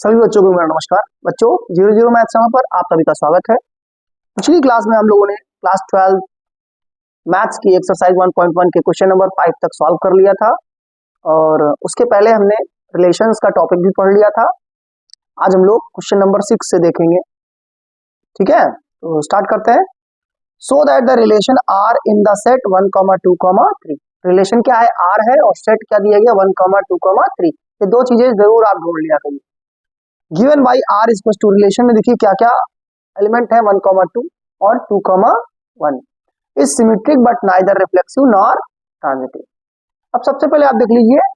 सभी बच्चों को मेरा नमस्कार। बच्चों, 00 मैथ चैनल पर आप सभी का स्वागत है। पिछली क्लास में हम लोगों ने क्लास 12 मैथ्स की एक्सरसाइज 1.1 के क्वेश्चन नंबर 5 तक सॉल्व कर लिया था और उसके पहले हमने रिलेशंस का टॉपिक भी पढ़ लिया था। आज हम लोग क्वेश्चन नंबर 6 से देखेंगे। ठीक है, तो स्टार्ट करते हैं। So that the relation R in the set 1, 2, 3। Relation क्या है? आर है और सेट क्या दिया गया? 1, 2, 3। ये दो चीजें जरूर आप ढूंढ लिया करिए। Given by R equal to, relation में देखिए क्या क्या एलिमेंट है 1, 2 और 2, 1 is symmetric but neither reflexive nor transitive. अब सबसे पहले आप देख लीजिए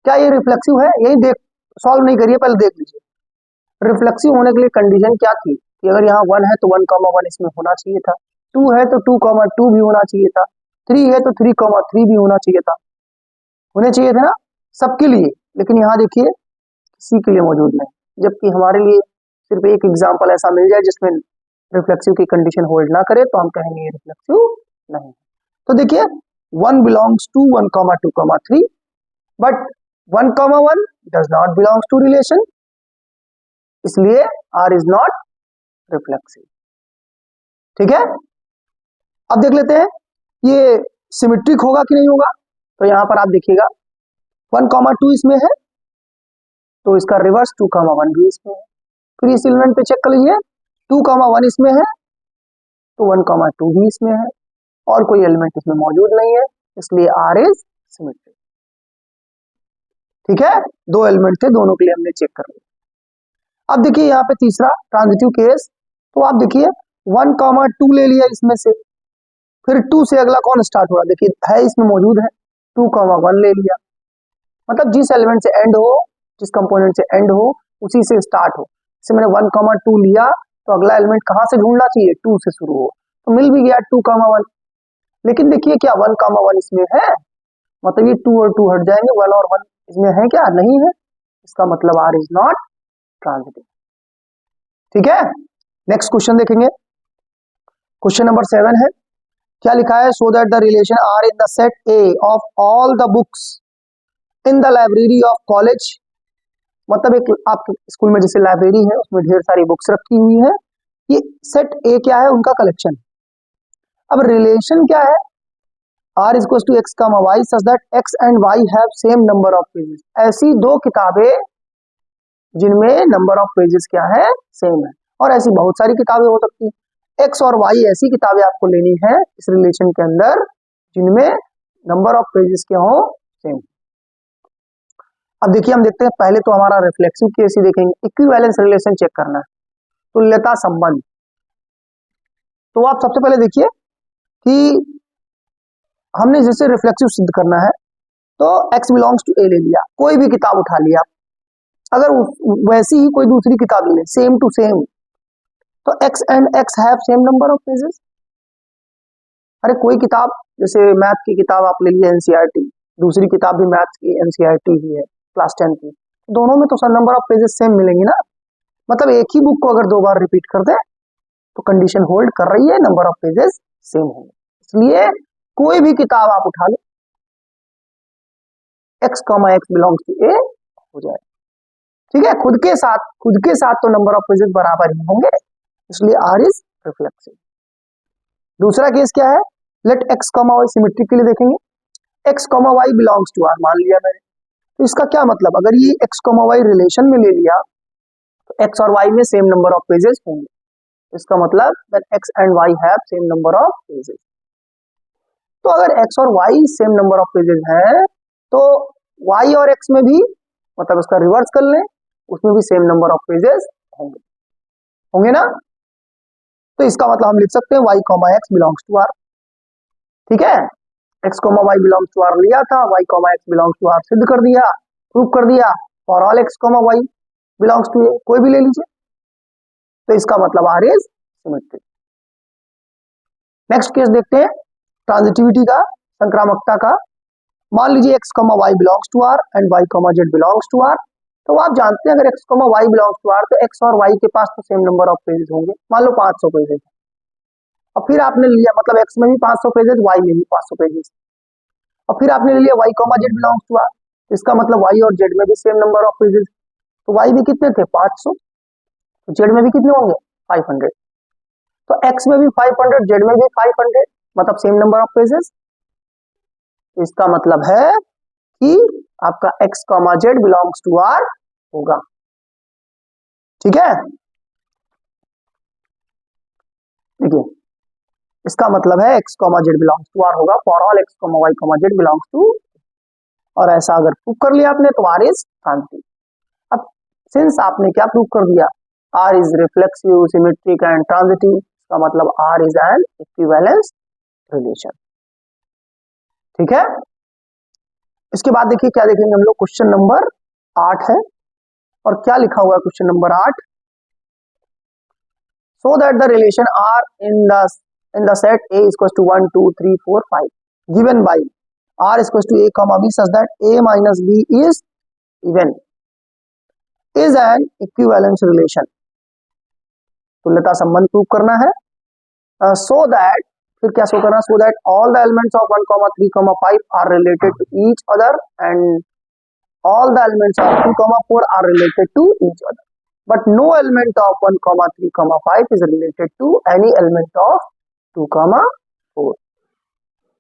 क्या ये रिफ्लेक्सिव है। यही देख, सॉल्व नहीं करिए, पहले देख लीजिए रिफ्लेक्सिव होने के लिए कंडीशन क्या थी कि अगर यहाँ 1 है तो 1, 1 इसमें होना चाहिए था, 2 है तो 2, 2 भी होना चाहिए था, 3 है तो 3, 3 भी होना चाहिए था, होने चाहिए थे ना सबके लिए। लेकिन यहाँ देखिए किसी के लिए मौजूद नहीं, जबकि हमारे लिए सिर्फ एक एग्जांपल ऐसा मिल जाए जिसमें रिफ्लेक्सिव की कंडीशन होल्ड ना करे तो हम कहेंगे ये रिफ्लेक्सिव नहीं है। तो देखिए 1 belongs to 1, 2, 3 but 1, 1 does not belongs to relation, इसलिए आर इज नॉट रिफ्लेक्सिव। ठीक है, अब देख लेते हैं ये सिमेट्रिक होगा कि नहीं होगा। तो यहां पर आप देखिएगा 1, 2 इसमें है तो इसका रिवर्स 2, 1 भी इसमें है। फिर इस एलिमेंट पे चेक कर लीजिए 2, 1 इसमें है तो 1, 2 भी इसमें है और कोई एलिमेंट इसमें मौजूद नहीं है, इसलिए आर इज सिमेट्रिक। ठीक है, दो एलिमेंट थे, दोनों के लिए हमने चेक कर लिया। अब देखिए यहाँ पे तीसरा ट्रांजिटिव केस, तो आप देखिए 1, 2 ले लिया इसमें से, फिर 2 से अगला कौन स्टार्ट हो रहा है? देखिए है इसमें मौजूद है 2, 1 ले लिया, मतलब जिस एलिमेंट से एंड हो, जिस कंपोनेंट से एंड हो उसी से स्टार्ट हो। जैसे मैंने 1, 2 लिया तो अगला एलिमेंट कहां से ढूंढना चाहिए? 2 से शुरू हो, तो मिल भी गया 2, 1। लेकिन देखिए क्या 1, 1 इसमें है, मतलब ये 2 और 2 हट जाएंगे, 1 और 1 इसमें है क्या? नहीं है, इसका मतलब आर इज नॉट ट्रांजिटिव। ठीक है, नेक्स्ट क्वेश्चन देखेंगे। क्वेश्चन नंबर 7 है, क्या लिखा है? So that the relation R in the set A of all the books in the library of college, मतलब एक आपके स्कूल में जैसे लाइब्रेरी है उसमें ढेर सारी बुक्स रखी हुई है, ये सेट ए क्या है? उनका कलेक्शन। अब रिलेशन क्या है? R is equal to x comma y such that x and y have same number of pages. ऐसी दो किताबें जिनमें नंबर ऑफ पेजेस क्या है? सेम है। और ऐसी बहुत सारी किताबें हो सकती है। एक्स और वाई ऐसी किताबें आपको लेनी है इस रिलेशन के अंदर जिनमें नंबर ऑफ पेजेस क्या हो? सेम। अब देखिए हम देखते हैं, पहले तो हमारा रिफ्लेक्सिव केस ही देखेंगे। इक्विवेलेंस रिलेशन चेक करना है, तुल्यता संबंध। तो आप सबसे पहले देखिए कि हमने जैसे रिफ्लेक्सिव सिद्ध करना है तो x बिलोंग्स टू ए ले लिया, कोई भी किताब उठा लिया, अगर वैसी ही कोई दूसरी किताब ले सेम टू सेम, तो x and x have same number of pages. अरे कोई किताब जैसे मैथ की किताब आप ले लिए एनसीईआरटी, दूसरी किताब भी मैथ की एनसीईआरटी ही है क्लास 10 की, दोनों में तो sir number of pages same मिलेंगे ना। मतलब एक ही बुक को अगर 2 बार रिपीट कर दे तो कंडीशन होल्ड कर रही है, नंबर ऑफ पेजेस सेम होंगे। इसलिए कोई भी किताब आप उठा लो, x, x बिलोंग्स टू ए हो जाए। ठीक है, खुद के साथ तो नंबर ऑफ पेजेस बराबर ही होंगे, इसलिए आर इज रिफ्लेक्सिव। दूसरा केस क्या है? लेट x, y सिमेट्रिक के लिए देखेंगे। x, y belongs to R मान लिया मैंने, तो इसका क्या मतलब? अगर ये x, y रिलेशन में ले लिया तो x और y में सेम नंबर ऑफ पेजेस होंगे, इसका मतलब that x and y have same number of pages। तो अगर x और y same number of pages हैं तो y और x में भी, मतलब उसका रिवर्स कर लें, उसमें भी सेम नंबर ऑफ पेजेस होंगे ना। तो इसका मतलब हम लिख सकते हैं y, x belongs to r। ठीक है, x, y belongs to r लिया था, y, x belongs to r सिद्ध कर दिया, प्रूव कर दिया for all x, y belongs to a, कोई भी ले लीजिए, तो इसका मतलब R is symmetric. Next case देखते हैं ट्रांजिटिविटी का, संक्रामकता का। मान लीजिए x, y belongs to r and y, z belongs to r, तो आप जानते हैं अगर x, y belongs to r तो x और y के पास तो सेम नंबर ऑफ पेजेस होंगे, मान लो 500 पेजेस। और फिर आपने लिया, मतलब x में भी 500 पेजेस, y में भी 500 पेजेस, और फिर आपने ले लिया y, z belongs to r, इसका मतलब y और z में भी सेम नंबर ऑफ पेजेस। तो y भी कितने थे 500, तो z में भी कितने होंगे 500, तो x में भी 500, z में भी 500, मतलब सेम नंबर ऑफ पेजेस। इसका मतलब है कि आपका x, z belongs to R होगा। ठीक है, देखिए इसका मतलब है x, z belongs to R होगा for all x, y, z belongs to, और ऐसा अगर प्रूव कर लिया आपने तो R इज ट्रांजिटिव। अब सिंस आपने क्या प्रूव कर दिया, R is reflexive, symmetric and transitive, इसका मतलब R is an equivalence relation. ठीक है, इसके बाद देखिए क्या देखेंगे हम लोग, क्वेश्चन नंबर 8 है, और क्या लिखा हुआ है question number 8, so that the relation R in the set A is equals to 1 2 3 4 5 given by R is equals to A comma B such that A minus B is even is an equivalence relation। तुल्यता संबंध prove करना है, so that, फिर क्या show करना, so that all the elements of 1 3 5 are related to each other and all the elements of 2 4 are related to each other, but no element of 1 3 5 is related to any element of 2 4।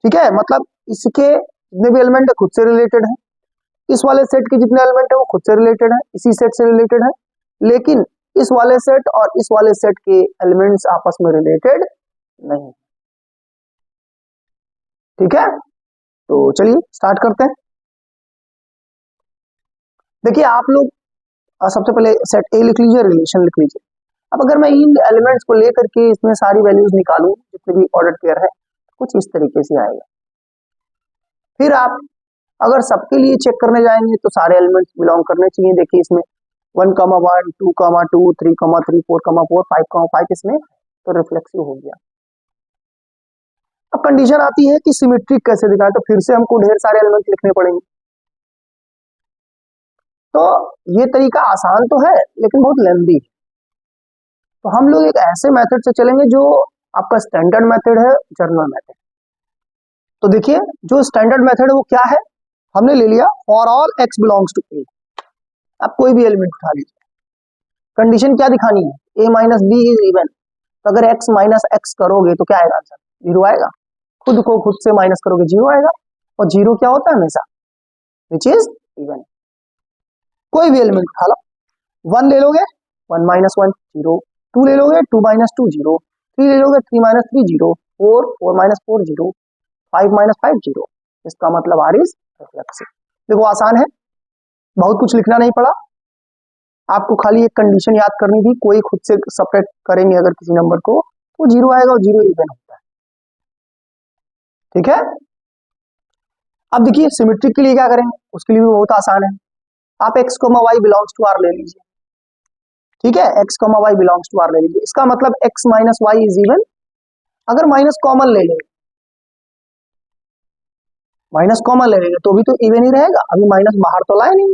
ठीक है, मतलब इसके जितने भी element है खुद से related है, इस वाले सेट के जितने एलिमेंट है वो खुद से रिलेटेड है, इसी सेट से रिलेटेड है, लेकिन इस वाले सेट और इस वाले सेट के एलिमेंट्स आपस में रिलेटेड नहीं। ठीक है, तो चलिए स्टार्ट करते हैं। देखिए आप लोग सबसे पहले सेट ए लिख लीजिए, रिलेशन लिख लीजिए। अब अगर मैं इन एलिमेंट्स को लेकर के इसमें सारी वैल्यूज निकालूं जितने भी ऑर्डर पेयर है, कुछ इस तरीके से आएगा। फिर आप अगर सबके लिए चेक करने जाएंगे तो सारे एलिमेंट्स बिलोंग करने चाहिए। देखिए इसमें 1 1 2 2 3 3 4 4 5 5 इसमें तो रिफ्लेक्सिव हो गया। अब कंडीशन आती है कि सिमेट्रिक कैसे दिखाएं, तो फिर से हमको ढेर सारे एलिमेंट लिखने पड़ेंगे। तो ये तरीका आसान तो है लेकिन बहुत लेंदी है, तो हम लोग एक ऐसे मेथड से चलेंगे जो आपका स्टैंडर्ड मेथड है, जर्नल मेथड। तो देखिए जो स्टैंडर्ड मेथड है वो क्या है, हमने ले लिया for all x belongs to A। आप कोई भी एलिमेंट उठा लीजिए, कंडीशन क्या दिखानी है, A minus B is even. तो अगर x माइनस एक्स करोगे तो क्या आएगा आंसर, 0 आएगा। खुद को खुद से माइनस करोगे 0 आएगा, और 0 क्या होता है हमेशा, विच इज इवन। कोई भी एलिमेंट उठा लो, 1 ले लोगे 1 माइनस 1 0, 2 ले लोगे 2 माइनस 2 0, 3 ले लोगे 3 माइनस 3 0, 4 माइनस 4 0, 5 माइनस 5 0। इसका मतलब R इज रिफ्लेक्सिव। देखो आसान है, बहुत कुछ लिखना नहीं पड़ा, आपको खाली एक कंडीशन याद करनी थी, कोई खुद से सेपरेट करेंगे अगर किसी नंबर को तो 0 आएगा और 0 इवन होता है। ठीक है, अब देखिए सिमेट्रिक के लिए क्या करेंगे, उसके लिए भी बहुत आसान है। आप x, y belongs to R ले लीजिए। ठीक है, x, y belongs to R ले लीजिए, इसका मतलब x minus y is even. अगर माइनस कॉमन ले लेंगे, माइनस कॉमन ले लेंगे तो भी तो इवन ही रहेगा, अभी माइनस बाहर तो लाए नहीं।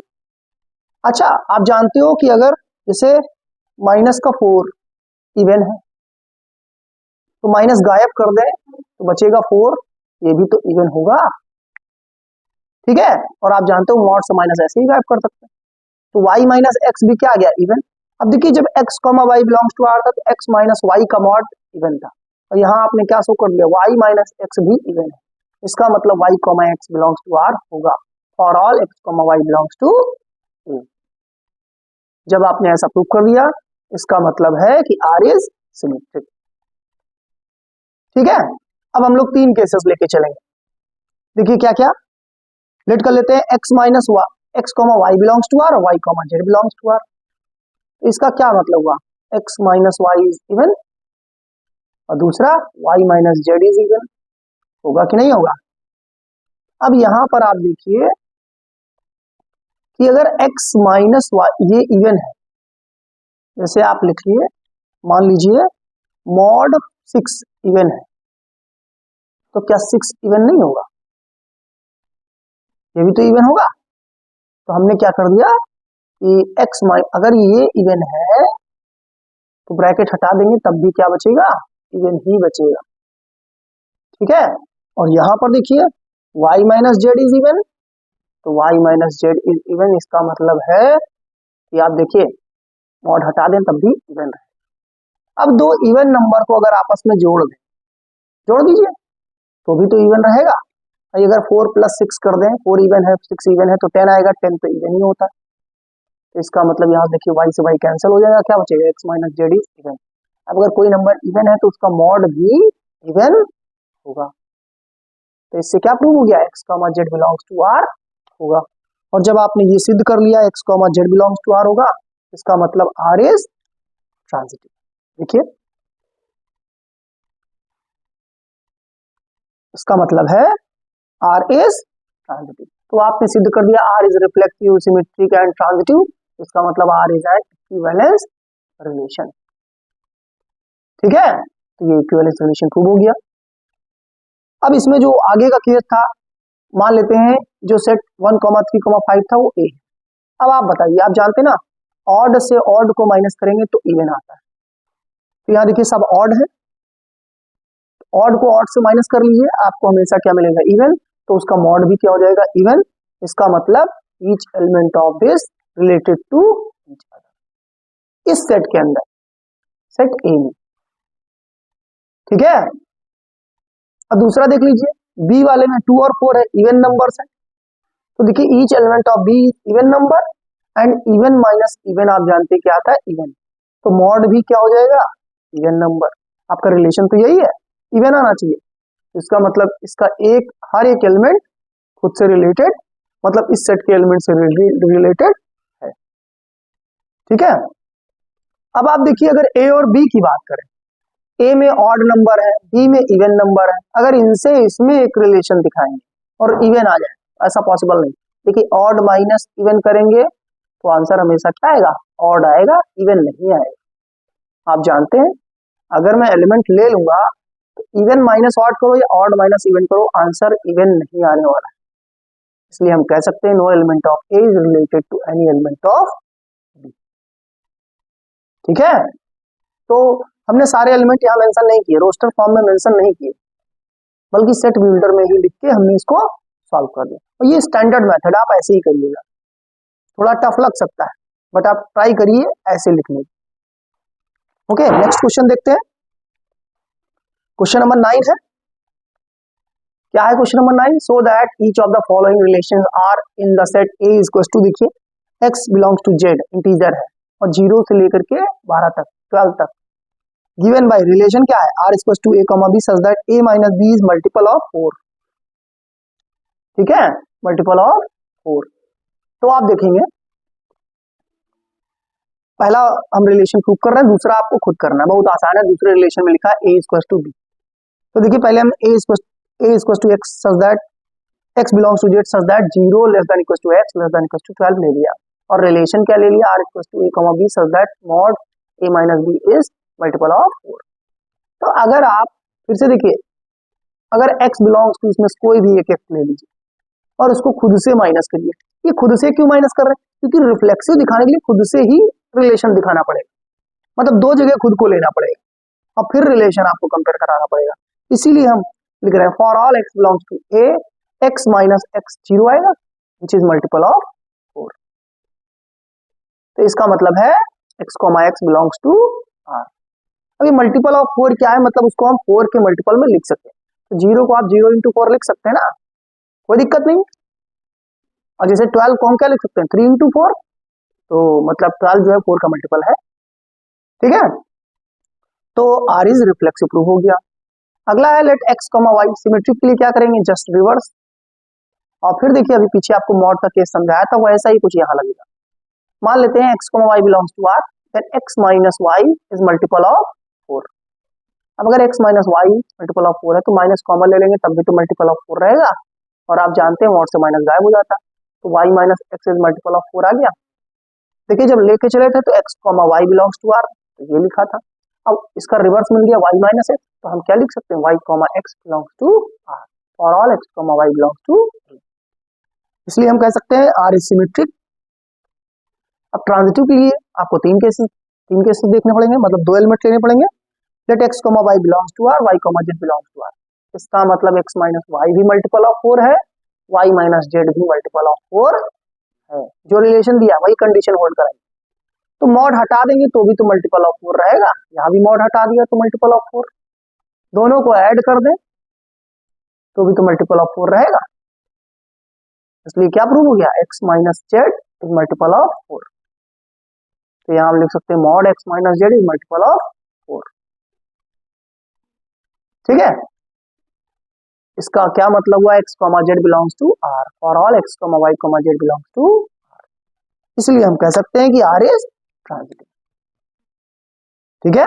अच्छा आप जानते हो कि अगर जैसे माइनस का 4 इवन है तो माइनस गायब कर दें तो बचेगा 4, ये भी तो इवन होगा। ठीक है, और आप जानते हो मॉड से माइनस ऐसे ही गायब कर सकते हैं, तो y माइनस एक्स भी क्या आ गया, इवन। अब देखिए जब x, y belongs to R था तो x माइनस वाई का मॉड इवन था, और यहाँ आपने क्या शो कर दिया, y माइनस एक्स भी इवन है। इसका मतलब y, x belongs to R होगा for all x, y belongs to A। जब आपने ऐसा प्रूव कर दिया इसका मतलब है कि R इज सिमेट्रिक। ठीक है, अब हम लोग 3 केसेस लेके चलेंगे। देखिए क्या क्या लेट कर लेते हैं, x minus x, y belongs to R और y, z belongs to R। इसका क्या मतलब हुआ, x minus y is even, और दूसरा y minus z is even, होगा कि नहीं होगा। अब यहां पर आप देखिए कि अगर x माइनस वाई ये इवन है, जैसे आप लिखिए मान लीजिए मॉड 6 इवन है, तो क्या 6 इवन नहीं होगा, ये भी तो इवन होगा। तो हमने क्या कर दिया कि x अगर ये इवन है तो ब्रैकेट हटा देंगे तब भी क्या बचेगा, इवन ही बचेगा। ठीक है, और यहां पर देखिए y minus z is even, तो y minus z is even, इसका मतलब है कि आप देखिए मॉड हटा दें तब भी इवन रहे। अब दो इवन नंबर को अगर आपस में जोड़ दें, जोड़ दीजिए तो भी तो इवन रहेगा। अगर 4 + 6 कर दें, 4 इवन है 6 इवन है तो 10 आएगा, 10 तो इवन ही होता है। तो इसका मतलब यहाँ देखिए y से y कैंसिल हो जाएगा, क्या बचेगा x - z इज इवन। अब अगर कोई नंबर इवन है तो उसका मॉड भी इवन होगा। तो इससे क्या प्रूव हो गया, x, z belongs to r होगा। और जब आपने ये सिद्ध कर लिया x, z belongs to r होगा, इसका मतलब r इज ट्रांजिटिव। देखिए इसका मतलब है r इज ट्रांजिटिव। तो आपने सिद्ध कर दिया r is reflexive, symmetric and transitive. इसका मतलब r is an equivalence relation. ठीक है, तो ये इक्विवेलेंस रिलेशन प्रूव हो गया। अब इसमें जो आगे का केस था, मान लेते हैं जो सेट 1, 3, 5 था वो a। अब आप बताइए, आप जानते ना ऑड से ऑड को माइनस करेंगे तो इवन आता है। तो यहाँ देखिए सब ऑड है, ऑड को ऑड से माइनस कर लीजिए, आपको हमेशा क्या मिलेगा, इवन। तो उसका मॉड भी क्या हो जाएगा, इवन। इसका मतलब each element of this related to each other, इस सेट के अंदर, सेट ए में। ठीक है, अब दूसरा देख लीजिए, बी वाले में 2 और 4 है, इवन नंबर्स है। तो देखिए each element of be even number and even minus even आप जानते हैं क्या आता है, इवन। तो मॉड भी क्या हो जाएगा, इवन नंबर। आपका रिलेशन तो यही है, इवन आना चाहिए। इसका मतलब इसका एक हर एक एलिमेंट खुद से रिलेटेड, मतलब इस सेट के एलिमेंट से रिलेटेड है। ठीक है, अब आप देखिए अगर ए और बी की बात करें, ए में ऑड नंबर है, बी में इवन नंबर है, अगर इनसे इसमें एक रिलेशन दिखाएंगे और इवन आ जाए, ऐसा पॉसिबल नहीं। देखिए ऑड माइनस इवन करेंगे तो आंसर हमेशा क्या आएगा, ऑड आएगा, इवन नहीं आएगा। आप जानते हैं अगर मैं एलिमेंट ले लूंगा तो इवन माइनस ऑड करो या ऑड माइनस इवन करो, आंसर इवन नहीं आने वाला है। इसलिए हम कह सकते हैं no element of A is related to any element of B. ठीक है, तो हमने सारे एलिमेंट यहाँ मेंशन नहीं किए, रोस्टर फॉर्म में मेंशन नहीं किए, बल्कि सेट बिल्डर में ही लिख के हमने इसको सॉल्व कर दिया। और ये स्टैंडर्ड मेथड, आप ऐसे ही करिएगा। थोड़ा टफ लग सकता है बट आप ट्राई करिए ऐसे लिखने की। ओके, नेक्स्ट क्वेश्चन देखते हैं। क्वेश्चन नंबर 9 है, क्या है question number 9, so that each of the following relations R in the set A is equal to, देखिए x belongs to z integer है और 0 से लेकर के 12 तक 12 तक, गिवन बाय रिलेशन क्या है, r equal to a, b such that a minus b is multiple of 4। ठीक है, मल्टीपल ऑफ 4। तो आप देखेंगे पहला हम रिलेशन प्रूव कर रहे हैं, दूसरा आपको खुद करना है, बहुत आसान है। दूसरे रिलेशन में लिखा है a इक्वल टू b। तो देखिए पहले हम a equal to x such that x belongs to z such that 0 less than equal to x less than equal to 12 ले लिया, और रिलेशन क्या ले लिया, r equal to a, b such that mod a minus b is multiple of 4। तो अगर आप फिर से देखिए, अगर x बिलोंग्स टू, इसमें कोई भी एक x ले लीजिए और उसको खुद से माइनस करिए। ये खुद से क्यों माइनस कर रहे हैं, क्योंकि रिफ्लेक्सिव दिखाने के लिए खुद से ही रिलेशन दिखाना पड़ेगा, मतलब दो जगह खुद को लेना पड़ेगा और फिर रिलेशन आपको कंपेयर कराना पड़ेगा। इसीलिए हम लिख रहे हैं for all x belongs to a, x minus x 0 आएगा विच इज मल्टीपल ऑफ 4। तो इसका मतलब है x, x belongs to r। अब ये मल्टीपल ऑफ 4 क्या है, मतलब उसको हम 4 के मल्टीपल में लिख सकते हैं। तो 0 को आप 0 इंटू 4 लिख सकते हैं ना, कोई दिक्कत नहीं। और जैसे 12 को हम क्या लिख सकते हैं, 3 इंटू 4, तो मतलब 12 जो है 4 का मल्टीपल है। ठीक है, तो r इज रिफ्लेक्सिव प्रूफ हो गया। अगला है लेट x, y सिमेट्रिक के लिए क्या करेंगे, जस्ट रिवर्स। और फिर देखिए अभी पीछे आपको मॉड का केस समझाया था, वैसा ही कुछ यहाँ लगेगा। मान लेते हैं x, y belongs to r, then x minus y is multiple of 4। अब अगर x minus y multiple of 4 है तो माइनस कॉमन ले लेंगे, तब भी तो मल्टीपल ऑफ 4 रहेगा, और आप जानते हैं मॉड से माइनस गायब हो जाता, तो y minus x is multiple of 4 आ गया। देखिए जब लेके चले थे तो x, y belongs to r, तो ये लिखा था। अब इसका रिवर्स मिल गया y माइनस x, तो हम क्या लिख सकते हैं, y, x belongs to r, और all x, y belongs to a। इसलिए हम कह सकते हैं r इज सिमेट्रिक। अब ट्रांजिटिव के लिए आपको तीन केसेस देखने पड़ेंगे, मतलब दो एलिमेंट लेने पड़ेंगे। Let x, y belongs to r, y, z belongs to r। इसका मतलब x माइनस y भी मल्टीपल ऑफ 4 है, y माइनस z भी मल्टीपल ऑफ 4 है। जो रिलेशन दिया वही कंडीशन होल्ड कराएंगे। तो मॉड हटा देंगे तो भी तो मल्टीपल ऑफ 4 रहेगा, यहाँ भी मॉड हटा दिया तो मल्टीपल ऑफ 4, दोनों को ऐड कर दें तो भी तो मल्टीपल ऑफ 4 रहेगा। इसलिए क्या प्रूव हो गया, x minus z is multiple of 4। तो यहाँ हम लिख सकते हैं mod x minus z is multiple of 4। ठीक है, इसका क्या मतलब हुआ, x comma z belongs to r, for all x comma y comma z belongs to r, इसलिए हम कह सकते हैं कि r इज ट्रांजिटिव। ठीक है,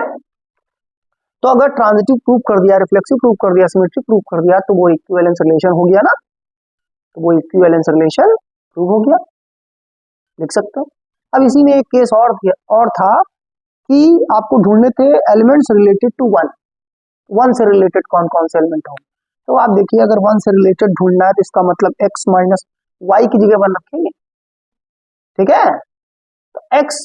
तो अगर ट्रांजिटिव प्रूव कर दिया, रिफ्लेक्सिव प्रूव कर दिया, सिमेट्रिक प्रूव कर दिया, तो वो इक्विवेलेंस रिलेशन हो गया ना, तो वो इक्विवेलेंस रिलेशन प्रूव हो गया, लिख सकते हैं। अब इसी में एक केस और था कि आपको ढूंढने थे एलिमेंट्स रिलेटेड टू वन से रिलेटेड कौन कौन से एलिमेंट हो। तो आप देखिए, अगर वन से रिलेटेड ढूंढना है तो इसका मतलब x माइनस वाई की जगह 1 रखेंगे। ठीक है, तो x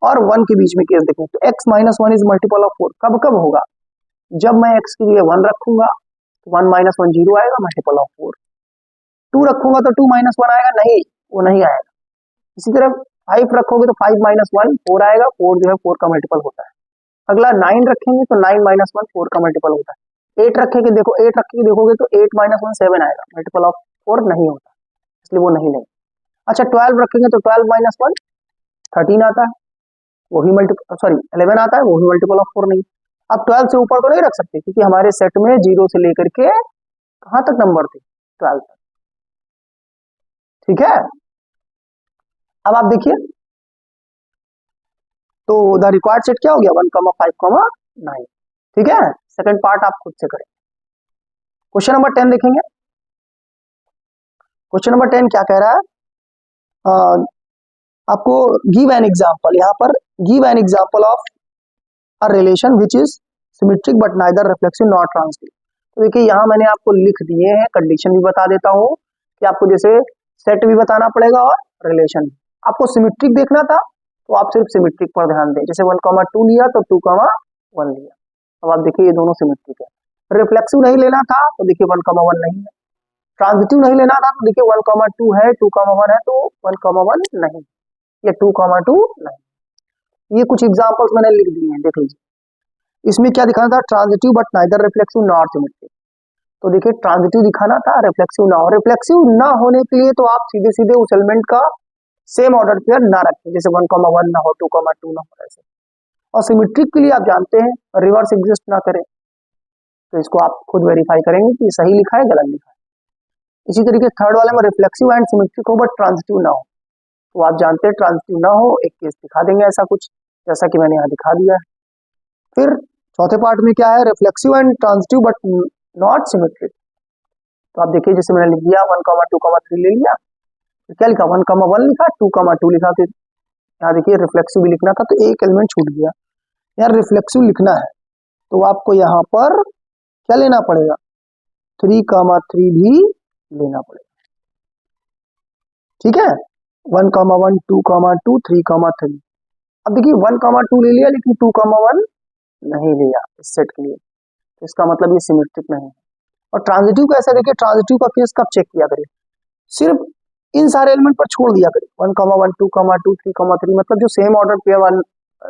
और 1 के बीच में केस देखें तो x minus 1 is multiple of 4। कब कब होगा, जब मैं x की जगह 1 रखूंगा तो 1 माइनस 1 0 आएगा, मल्टीपल ऑफ 4। 2 रखूंगा तो 2 माइनस 1 आएगा, नहीं वो नहीं आएगा। इसी तरह 5 रखोगे तो 5 माइनस 1 4 आएगा, 4 जो है 4 का मल्टीपल होता है। अगला 9 रखेंगे तो 9 माइनस 1 4 का मल्टीपल होता है। 8 रखेंगे, देखो 8 रखेंगे देखोगे तो 8 माइनस 1 7 आएगा, मल्टीपल ऑफ 4 नहीं होता, इसलिए वो नहीं लेंगे। अच्छा 12 रखेंगे तो 12 माइनस 1 13 आता है, वही मल्टीपल, सॉरी 11 आता है, वही मल्टीपल ऑफ 4 नहीं। अब 12 से ऊपर तो नहीं रख सकते क्योंकि हमारे सेट में 0 से लेकर के कहां तक नंबर थे, 12 तक। ठीक है, अब आप देखिए तो द रिक्वायर्ड सेट क्या हो गया, 1 5 9। ठीक है, सेकंड पार्ट आप खुद से करें। क्वेश्चन नंबर 10 देखेंगे। क्वेश्चन नंबर 10 क्या कह रहा है, आपको गिव एन एग्जांपल, यहाँ पर give an example of a relation which is symmetric but neither reflexive not transitive. तो देखिए यहाँ मैंने आपको लिख दिए हैं, कंडीशन भी बता देता हूँ कि आपको जैसे सेट भी बताना पड़ेगा और रिलेशन भी। आपको सिमेट्रिक देखना था तो आप सिर्फ सिमेट्रिक पर ध्यान दें, जैसे 1 2 लिया तो 2 1 लिया। अब आप देखिए ये दोनों सिमेट्रिक है। रिफ्लेक्सिव नहीं लेना था तो देखिए 1 1 नहीं है, ट्रांजिटिव नहीं लेना था तो देखिए 1 2 है, 2 1 है तो 1 1 नहीं, या 2 2 नहीं। ये कुछ एग्जांपल्स मैंने लिख दिए हैं, देख लीजिए। इसमें क्या दिखाना था, transitive but neither reflexive not symmetric. तो देखिए ट्रांजिटिव दिखाना था, रिफ्लेक्सिव ना हो। रिफ्लेक्सिव ना होने के लिए तो आप सीधे सीधे उस एलिमेंट का सेम ऑर्डर पेयर ना रखें, जैसे 1 1 ना हो, 2 2 ना हो ऐसे। और सिमेट्रिक के लिए आप जानते हैं रिवर्स एग्जिस्ट ना करें, तो इसको आप खुद वेरीफाई करेंगे कि सही लिखा है गलत लिखा है। इसी तरीके थर्ड वाले में रिफ्लेक्सिव एंड सिमेट्रिक हो बट ट्रांजिटिव ना हो, तो आप जानते हैं ट्रांजिटिव ना हो, एक केस दिखा देंगे ऐसा कुछ, जैसा कि मैंने यहाँ दिखा दिया है। फिर चौथे पार्ट में क्या है, reflexive and transitive but not symmetric. तो आप देखिए जैसे मैंने लिख दिया 1 2 3 ले लिया, तो क्या लिखा 1 1 लिखा, 2 2 लिखा। फिर यहाँ देखिए रिफ्लेक्सिव भी लिखना था तो एक एलिमेंट छूट गया, यार रिफ्लेक्सिव लिखना है तो आपको यहाँ पर क्या लेना पड़ेगा, 3 3 भी लेना पड़ेगा। ठीक है, 1 1 2 2 3 3। अब देखिए 1 2 ले लिया लेकिन 2 1 नहीं लिया इस सेट के लिए, तो इसका मतलब ये सिमेट्रिक नहीं है। और ट्रांजिटिव कैसे, देखिए ट्रांजिटिव का केस कब चेक किया करिए, सिर्फ इन सारे एलिमेंट पर छोड़ दिया करिए, 1 1 2 2 3 3, मतलब जो सेम ऑर्डर पेयर वाले,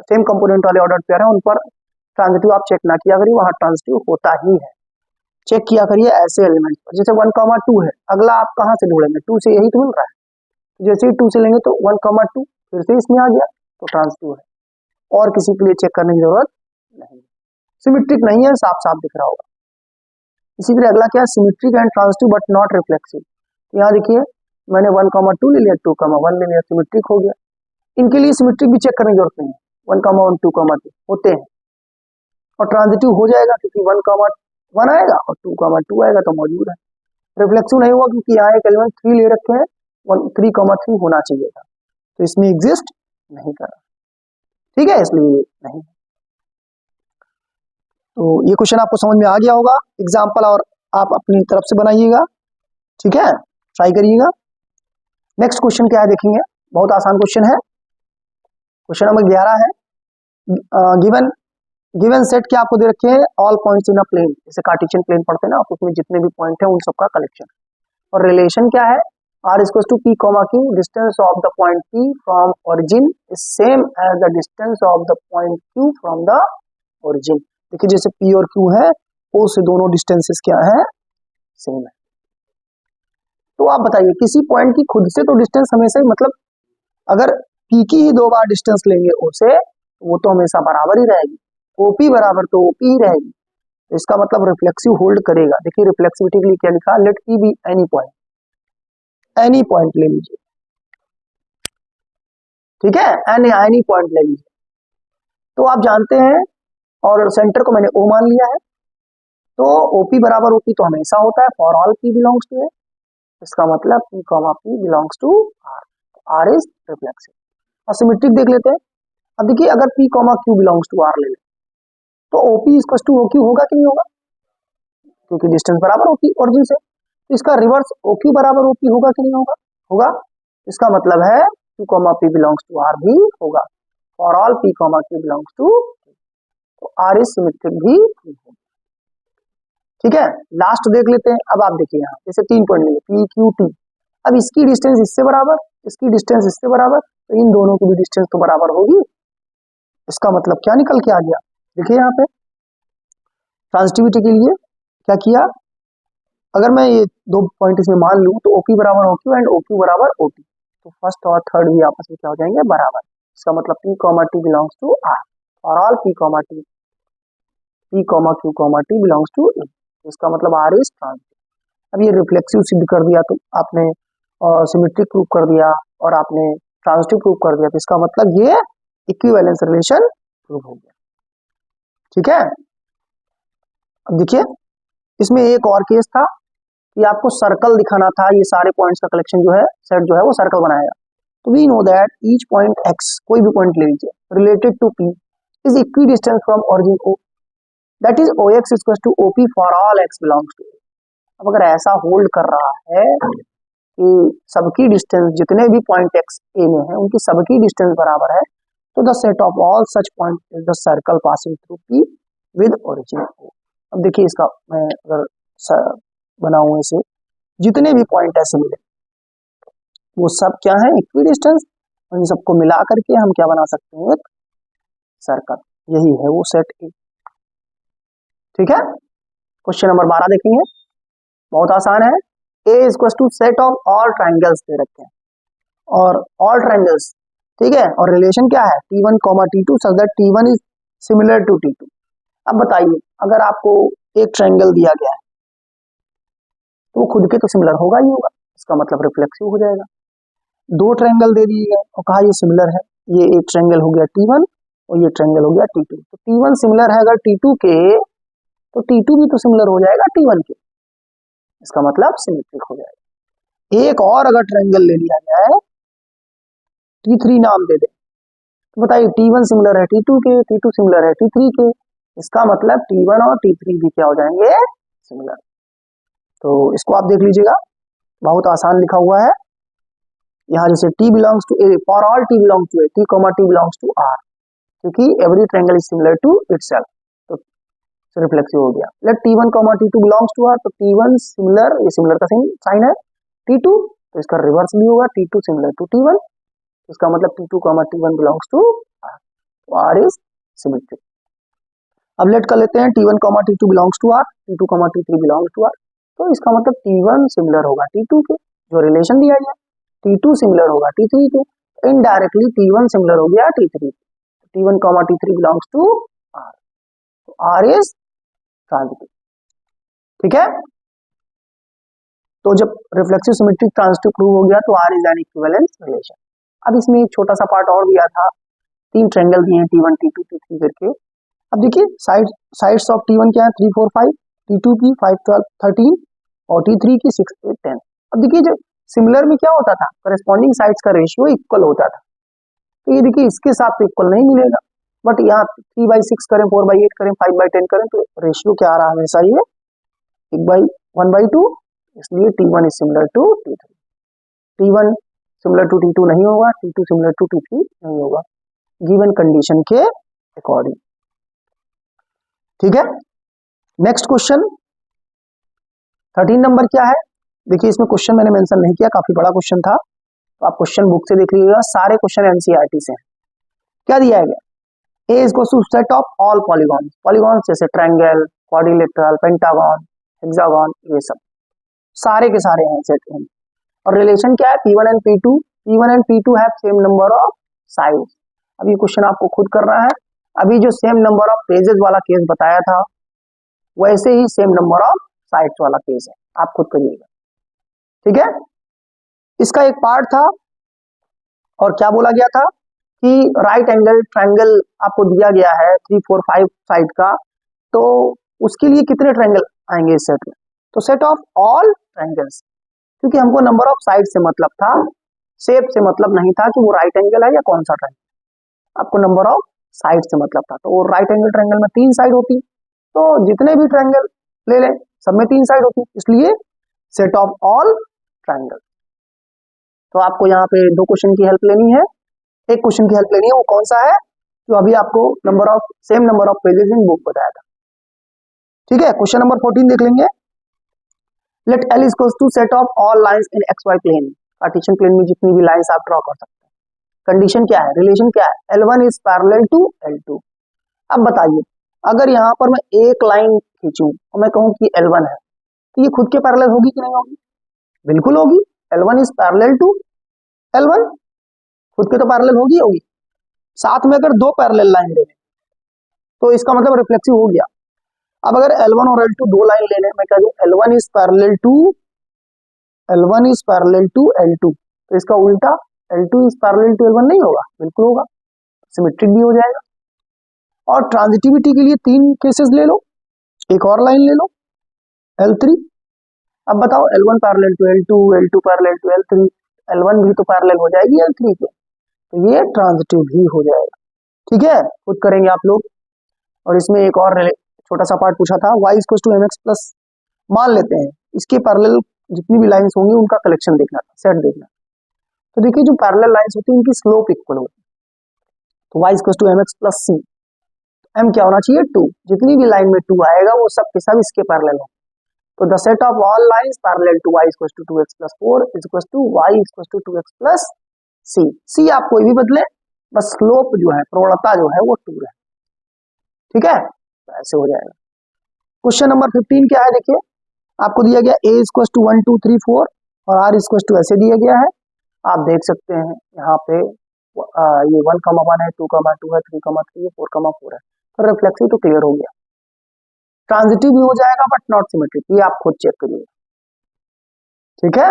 सेम कंपोनेंट वाले ऑर्डर पेयर है उन पर ट्रांजिटिव आप चेक ना किया करिए, वहां ट्रांजिटिव होता ही है। चेक किया करिए ऐसे एलिमेंट पर, जैसे 1 2 है, अगला आप कहाँ से ढूंढेंगे, 2 से यही तो मिल रहा है, जैसे ही 2 से लेंगे तो 1 2 फिर से इसमें आ गया तो ट्रांजिटिव है, और किसी के लिए चेक करने की जरूरत नहीं। सिमेट्रिक नहीं है, साफ साफ दिख रहा होगा। इसी तरह अगला क्या है, symmetric and transitive but not reflexive. तो यहाँ देखिए मैंने 1 2 ले लिया, 2 1 ले लिया, सिमेट्रिक हो गया। इनके लिए सिमेट्रिक भी चेक करने की जरूरत नहीं है, 1 1 2 2 होते हैं, और ट्रांजिटिव हो जाएगा क्योंकि 1 1 आएगा और 2 2 आएगा तो मौजूद है। रिफ्लेक्सिव नहीं हुआ क्योंकि यहाँ एक एलिमेंट 3 ले रखे हैं, 3 3 होना चाहिए था, तो इसमें एग्जिस्ट नहीं कर रहा। ठीक है, इसलिए नहीं। तो ये क्वेश्चन आपको समझ में आ गया होगा, एग्जाम्पल और आप अपनी तरफ से बनाइएगा। ठीक है, ट्राई करिएगा। नेक्स्ट क्वेश्चन क्या है देखेंगे, बहुत आसान क्वेश्चन है। क्वेश्चन नंबर 11 है, गिवन सेट क्या आपको दे रखे हैं, all points in a plane, जैसे कार्टेशियन प्लेन पढ़ते हैं ना, उसमें जितने भी पॉइंट है उन सबका कलेक्शन। और रिलेशन क्या है, R is equals to P comma Q, distance of the point P from origin is same as the distance of the point Q from the origin. देखिए जैसे P और Q है, O से दोनों distances क्या है, सेम है। तो आप बताइए किसी पॉइंट की खुद से तो डिस्टेंस हमेशा ही, मतलब अगर P की ही 2 बार डिस्टेंस लेंगे O से, वो तो हमेशा बराबर ही रहेगी। OP बराबर तो OP ही रहेगी। इसका मतलब रिफ्लेक्सिव होल्ड करेगा। देखिए रिफ्लेक्सिविटी के लिए क्या लिखा, let P be any point, any point ले लीजिए, ठीक है, एनी पॉइंट ले लीजिए। तो आप जानते हैं, और सेंटर को मैंने O मान लिया है, तो OP बराबर OP तो हमेशा होता है for all P belongs to A। इसका मतलब P comma P belongs to R, R is reflexive. और सिमेट्रिक देख लेते हैं। अब देखिए अगर P comma Q belongs to R ले लें तो OP इक्वल टू OQ होगा कि नहीं होगा, क्योंकि डिस्टेंस बराबर होती है ओरिजिन से। तो इसका रिवर्स OQ बराबर OP होगा कि नहीं होगा, होगा। इसका मतलब है Q comma P belongs to R भी होगा for all P comma Q belongs to, तो R इज सिमेट्रिक भी होगा, ठीक है। लास्ट देख लेते हैं। अब आप देखिए यहाँ जैसे 3 पॉइंट लिए P Q T, अब इसकी डिस्टेंस इससे बराबर, इसकी डिस्टेंस इससे बराबर, तो इन दोनों की भी डिस्टेंस तो बराबर होगी। इसका मतलब क्या निकल के आ गया, देखिए यहाँ पे ट्रांजिटिविटी के लिए क्या किया, अगर मैं ये 2 पॉइंट इसमें मान लूं तो OP बराबर OQ एंड OQ बराबर OT, तो फर्स्ट और थर्ड भी आपस में क्या हो जाएंगे, बराबर। इसका मतलब P comma T belongs to R और all P comma T, P comma Q comma T belongs to A। इसका मतलब R इज ट्रांजिटिव। अब ये रिफ्लेक्सिव सिद्ध कर दिया तो आपने, और सिमेट्रिक प्रूव कर दिया, और आपने ट्रांजिटिव प्रूव कर दिया, तो इसका मतलब ये इक्विवेलेंस रिलेशन प्रूव हो गया, ठीक है। अब देखिए इसमें एक और केस था कि आपको सर्कल दिखाना था, ये सारे पॉइंट्स का कलेक्शन जो है, सेट जो है वो सर्कल बनाएगा। तो we know that each point x, कोई भी पॉइंट ले लीजिए, related to P is equidistant from origin O, that is OX is equal to OP for all x belongs to. अब अगर ऐसा होल्ड कर रहा है कि सबकी डिस्टेंस, जितने भी पॉइंट x A में है उनकी सबकी डिस्टेंस बराबर है, तो the set of all such point is the circle passing through P with origin O। अब देखिए इसका मैं अगर बनाऊं इसे, जितने भी पॉइंट ऐसे मिले वो सब क्या है, इक्वी डिस्टेंस, और इन सबको मिला करके हम क्या बना सकते हैं, एक सर्कल। यही है वो सेट ए, ठीक है। क्वेश्चन नंबर 12 देखेंगे, बहुत आसान है। A is equal to set of all triangles दे रखे हैं, और ऑल ट्राइंगल्स, ठीक है, और रिलेशन क्या है T1 comma T2 such that T1 is similar to T2। अब बताइए अगर आपको एक ट्राइंगल दिया गया है तो वो खुद के तो सिमिलर होगा ही होगा, इसका मतलब रिफ्लेक्सिव हो जाएगा। 2 ट्रायंगल दे दिए गए और कहा ये सिमिलर है, ये एक ट्रायंगल हो गया T1 और ये ट्रायंगल हो गया T2। तो T1 सिमिलर है अगर T2 के, तो T2 भी तो सिमिलर हो जाएगा T1 के, इसका मतलब सिमेट्रिक हो जाएगा। एक और अगर ट्रायंगल ले लिया जाए, T3 नाम दे दे, तो बताइए T1 सिमिलर है T2 के, T2 सिमिलर है T3 के, इसका मतलब T1 और T3 भी क्या हो जाएंगे, सिमिलर। तो इसको आप देख लीजिएगा, बहुत आसान लिखा हुआ है यहाँ, जैसे T belongs to A for all T belongs to A, T comma T belongs to R, क्योंकि every triangle is similar to itself, तो रिफ्लेक्सिव हो गया। Let T1 comma T2 belongs to R, तो T1 सिमिलर, ये similar का sign है, T2 तो इसका रिवर्स भी होगा, T2 सिमिलर टू T1, इसका मतलब T2 comma T1 belongs to R, तो R इज सिमेट्रिक। अब लेट कर लेते हैं T1 comma T2 belongs to R, T2 comma T3 belongs to R, तो इसका मतलब T1 सिमिलर होगा T2 के, जो रिलेशन दिया गया, T2 सिमिलर होगा T3 के, इनडायरेक्टली T1 सिमिलर हो गया T3, T1 comma T3 belongs to R, तो R इज ट्रांजिटिव, ठीक है। तो जब रिफ्लेक्सिव सिमेट्रिक ट्रांजिटिव प्रूव हो गया तो R is an equivalence relation. अब इसमें एक छोटा सा पार्ट और दिया था, 3 ट्रायंगल दिए हैं T1 T2 T3 करके। अब देखिए साइड्स ऑफ T1 क्या है 3 4 5, T2 की 5 12 13 और T3 की 6 8 10। अब देखिए जो सिमिलर में क्या होता था, करस्पॉन्डिंग साइड्स का रेशियो इक्वल होता था, तो ये देखिए इसके साथ तो इक्वल नहीं मिलेगा, बट यहाँ 3/6 करें 4/8 करें 5/10 करें तो रेशियो क्या आ रहा है हमेशा ये 1/2, इसलिए T1 is similar to T3, T1 similar to T2 नहीं होगा, T2 सिमिलर टू T3 नहीं होगा, गिवन कंडीशन के अकॉर्डिंग, ठीक है। नेक्स्ट क्वेश्चन 13 नंबर क्या है, देखिए इसमें क्वेश्चन मैंने मेंशन नहीं किया, काफी बड़ा क्वेश्चन था, तो आप क्वेश्चन बुक से देख लीजिएगा, सारे क्वेश्चन एनसीईआरटी से हैं। क्या दिया गया, A is equal to set of all polygon, polygon जैसे ट्रायंगल, क्वाड्रिलेटरल, पेंटागन, हेक्सागन, ये सब सारे के सारे हैं सेट में। और रिलेशन क्या है, P1 and P2, P1 and P2 have same number of sides. अब ये क्वेश्चन आपको खुद करना है, अभी जो सेम नंबर ऑफ पेजेस वाला केस बताया था वैसे ही सेम नंबर ऑफ साइड्स वाला केस है, आप खुद करिएगा, ठीक है। इसका एक पार्ट था और क्या बोला गया था कि राइट एंगल ट्रायंगल आपको दिया गया है 3 4 5 साइड का, तो उसके लिए कितने ट्रायंगल आएंगे इस सेट में, तो सेट ऑफ ऑल ट्रायंगल्स, क्योंकि हमको नंबर ऑफ साइड से मतलब था, शेप से मतलब नहीं था कि वो राइट एंगल है या कौन सा ट्रायंगल, आपको नंबर ऑफ साइड से मतलब था। तो वो राइट एंगल ट्रायंगल में 3 साइड होती, तो जितने भी ट्रायंगल ले लें सब में 3 साइड होती, इसलिए सेट ऑफ ऑल ट्रायंगल। तो आपको यहाँ पे 2 क्वेश्चन की हेल्प लेनी है, एक क्वेश्चन की हेल्प लेनी है, वो कौन सा है, जो अभी आपको same number of pages in book बताया था, ठीक है। क्वेश्चन नंबर 14 देख लेंगे, let L is equal to set of all lines in XY plane, Cartesian plane में जितनी भी लाइंस आप ड्रॉ कर सकते हैं। कंडीशन क्या है, रिलेशन क्या है, L1 is parallel to L2। अब बताइए, अगर यहाँ पर मैं एक लाइन खींचूं और मैं कहूं कि L1 है, तो ये खुद के पैरेलल होगी कि नहीं होगी, बिल्कुल होगी। L1 is parallel to L1, खुद के तो पैरेलल होगी होगी। साथ में अगर 2 पैरेलल लाइन ले लें तो इसका मतलब रिफ्लेक्सिव हो गया। अब अगर L1 और L2 2 लाइन ले लें, मैं कह दूं L1 is parallel to L2, तो इसका उल्टा L2 is parallel to L1 नहीं होगा, बिल्कुल होगा, सिमेट्रिक भी हो जाएगा। और ट्रांजिटिविटी के लिए 3 केसेस ले लो, एक और लाइन ले लो L3। अब बताओ L1 parallel to L2, L2 parallel to L3, L1 भी तो पैरेलल हो जाएगी L3 के, तो ये ट्रांजिटिव भी हो जाएगा, ठीक है, खुद करेंगे आप लोग। और इसमें एक और छोटा सा पार्ट पूछा था, y equal to mx plus, मान लेते हैं इसके पैरेलल जितनी भी लाइंस होंगी उनका कलेक्शन देखना था, सेट देखना। तो देखिए जो पैरेलल लाइंस होती है उनकी स्लोप इक्वल होती है, तो y equal to mx plus c, m क्या होना चाहिए 2, जितनी भी लाइन में 2 आएगा वो सब के सब इसके पैरेलल हो, तो the set of all lines parallel to y equal to 2x plus 4 is equal to y equal to 2x plus c आप कोई भी बदले, बस स्लोप जो है, प्रवणता जो है वो 2 है, ठीक है, तो ऐसे हो जाएगा। क्वेश्चन नंबर 15 क्या है, देखिए आपको दिया गया a इक्वल टू 1 2 3 4 और r इक्वल टू ऐसे दिया गया है, आप देख सकते हैं यहाँ पे ये 1,1 है, 2,2 है, 3,3 है, 4,4 है, तो रिफ्लेक्सिव तो क्लियर हो गया। ट्रांजिटिव भी हो जाएगा बट नॉट सिमेट्रिक, ये आप खुद चेक करिए, ठीक है।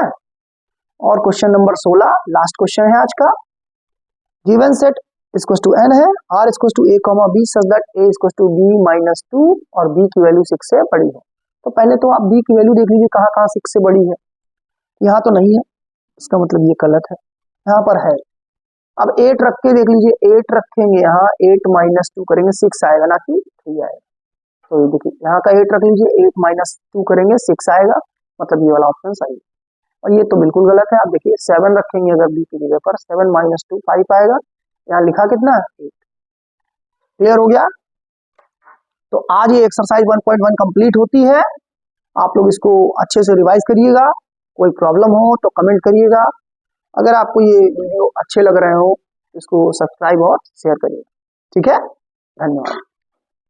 और क्वेश्चन नंबर 16 लास्ट क्वेश्चन है आज का, given set equal to n है, r equal to a, b such that a equal to b minus 2 और b की वैल्यू 6 से बड़ी हो। तो पहले तो आप b की वैल्यू देख लीजिए कहाँ कहाँ 6 से बड़ी है, यहाँ तो नहीं है, इसका मतलब ये गलत है, यहाँ पर है। अब 8 रख के देख लीजिए, 8 रखेंगे यहाँ, 8 माइनस 2 करेंगे 6 आएगा ना कि 3 आएगा, तो ये देखिए यहाँ का 8 रख लीजिए, 8 माइनस 2 करेंगे 6 आएगा, मतलब ये वाला ऑप्शन सही है। और ये तो बिल्कुल गलत है, आप देखिए 7 रखेंगे अगर b की जगह पर, 7 माइनस 2 5 आएगा, यहाँ लिखा कितना है 8, क्लियर हो गया। तो आज ये एक्सरसाइज 1.1 कंप्लीट होती है, आप लोग इसको अच्छे से रिवाइज करिएगा, कोई प्रॉब्लम हो तो कमेंट करिएगा, अगर आपको ये वीडियो अच्छे लग रहे हो इसको सब्सक्राइब और शेयर करिएगा, ठीक है, धन्यवाद।